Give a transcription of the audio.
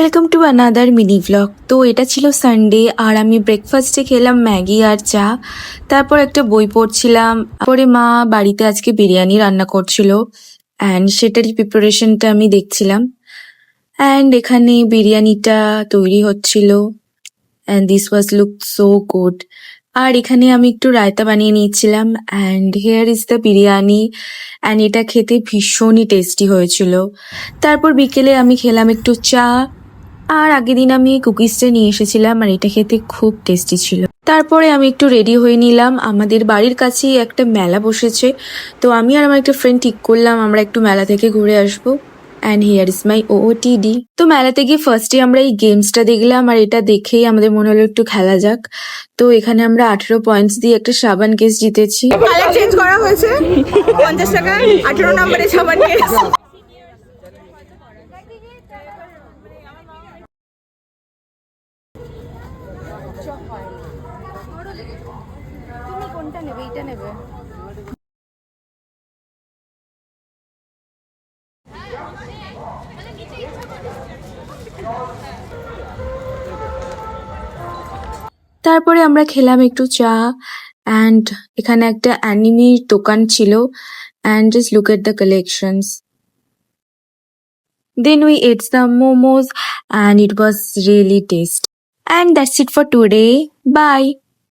Welcome to another mini vlog. তো এটা ছিল সানডে আর আমি ব্রেকফাস্টে খেলাম ম্যাগি আর চা। তারপর একটা বই পড়ছিলাম। পরে মা বাড়িতে আজকে বিরিয়ানি রান্না করছিল অ্যান্ড সেটারই প্রিপারেশনটা আমি দেখছিলাম। অ্যান্ড এখানে বিরিয়ানিটা তৈরি হচ্ছিল and this was look so good. আর এখানে আমি একটু রায়তা বানিয়ে নিয়েছিলাম and here is the biryani. অ্যান্ড এটা খেতে ভীষণই টেস্টি হয়েছিল। তারপর বিকেলে আমি খেলাম একটু চা। আর আগের দিন আমি কুকিজটা নিয়ে এসেছিলাম আর এটা খেতে খুব টেস্টি ছিল। তারপরে আমি একটু রেডি হয়ে নিলাম। আমাদের বাড়ির কাছেই একটা মেলা বসেছে, তো আমি আর আমার একটা ফ্রেন্ড ঠিক করলাম আমরা একটু মেলা থেকে ঘুরে আসবো। And here is my OTD. তো মেলাতে গিয়ে ফার্স্টে আমরা এই গেমসটা দেখলাম আর এটা দেখেই আমাদের মনে হলো একটু খেলা যাক। তো এখানে আমরা 18 পয়েন্টস দিয়ে একটা সাবান কেস জিতেছি। কালার চেঞ্জ করা হয়েছে 50 টাকা 18 নম্বরে সাবান কেস। তুমি কোনটা নেবে? এইটা নেবে? তারপরে আমরা খেলাম একটু চা অ্যান্ড এখানে একটা অ্যানিমির দোকান ছিল and just look at the collections. Then we ate some momos and it was really tasty. And that's it for today. Bye.